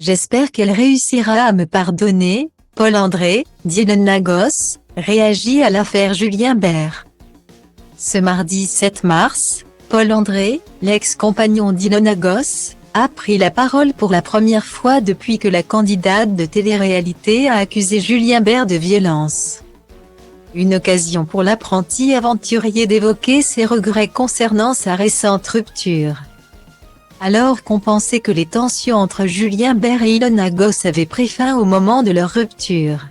J'espère qu'elle réussira à me pardonner. Paul-André, dit Ilona Goss, réagit à l'affaire Julien Bert. Ce mardi 7 mars, Paul-André, l'ex-compagnon d'Ilona Goss, a pris la parole pour la première fois depuis que la candidate de télé-réalité a accusé Julien Bert de violence. Une occasion pour l'apprenti aventurier d'évoquer ses regrets concernant sa récente rupture. Alors qu'on pensait que les tensions entre Julien Bert et Ilona Goss avaient pris fin au moment de leur rupture.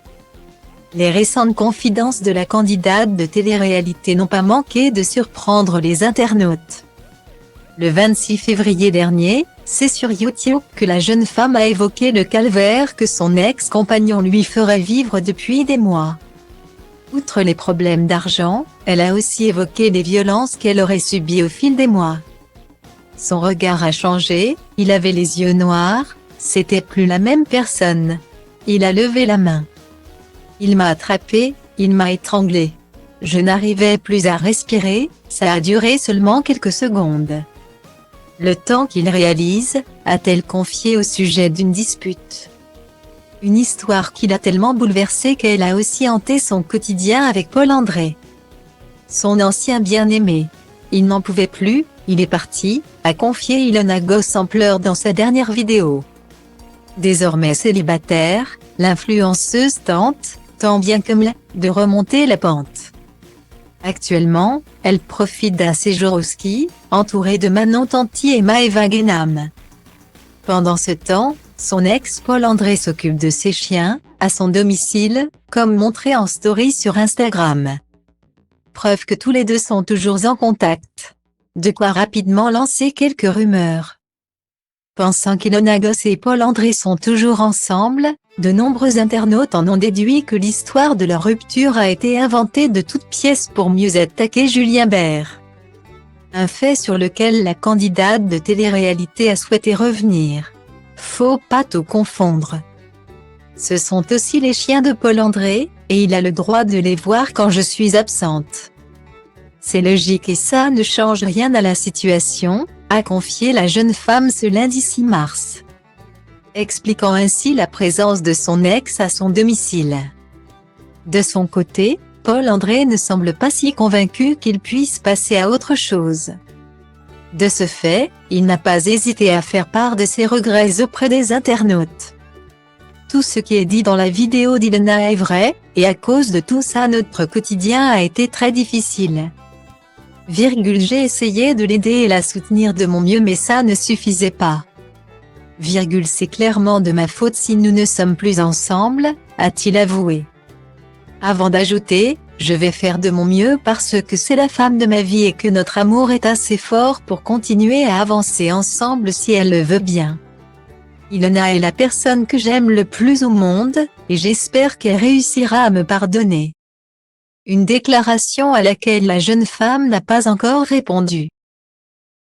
Les récentes confidences de la candidate de télé-réalité n'ont pas manqué de surprendre les internautes. Le 26 février dernier, c'est sur YouTube que la jeune femme a évoqué le calvaire que son ex-compagnon lui ferait vivre depuis des mois. Outre les problèmes d'argent, elle a aussi évoqué les violences qu'elle aurait subies au fil des mois. Son regard a changé, il avait les yeux noirs, c'était plus la même personne. Il a levé la main. Il m'a attrapé, il m'a étranglé. Je n'arrivais plus à respirer, ça a duré seulement quelques secondes. Le temps qu'il réalise, a-t-elle confié au sujet d'une dispute. Une histoire qui l'a tellement bouleversée qu'elle a aussi hanté son quotidien avec Paul-André. Son ancien bien-aimé. Il n'en pouvait plus, il est parti, a confié Ilona Goss en pleurs dans sa dernière vidéo. Désormais célibataire, l'influenceuse tente, tant bien que mal, de remonter la pente. Actuellement, elle profite d'un séjour au ski, entourée de Manon Tanti et Maëva Guénam. Pendant ce temps, son ex Paul-André s'occupe de ses chiens, à son domicile, comme montré en story sur Instagram. Preuve que tous les deux sont toujours en contact. De quoi rapidement lancer quelques rumeurs. Pensant qu'Ilona Goss et Paul-André sont toujours ensemble, de nombreux internautes en ont déduit que l'histoire de leur rupture a été inventée de toutes pièces pour mieux attaquer Julien Bert. Un fait sur lequel la candidate de télé-réalité a souhaité revenir. Faut pas tout confondre. Ce sont aussi les chiens de Paul-André, et il a le droit de les voir quand je suis absente. C'est logique et ça ne change rien à la situation, a confié la jeune femme ce lundi 6 mars. Expliquant ainsi la présence de son ex à son domicile. De son côté, Paul-André ne semble pas si convaincu qu'il puisse passer à autre chose. De ce fait, il n'a pas hésité à faire part de ses regrets auprès des internautes. Tout ce qui est dit dans la vidéo d'Ilona est vrai, et à cause de tout ça notre quotidien a été très difficile. J'ai essayé de l'aider et la soutenir de mon mieux mais ça ne suffisait pas. C'est clairement de ma faute si nous ne sommes plus ensemble, a-t-il avoué. Avant d'ajouter, je vais faire de mon mieux parce que c'est la femme de ma vie et que notre amour est assez fort pour continuer à avancer ensemble si elle le veut bien. Ilona est la personne que j'aime le plus au monde, et j'espère qu'elle réussira à me pardonner. Une déclaration à laquelle la jeune femme n'a pas encore répondu.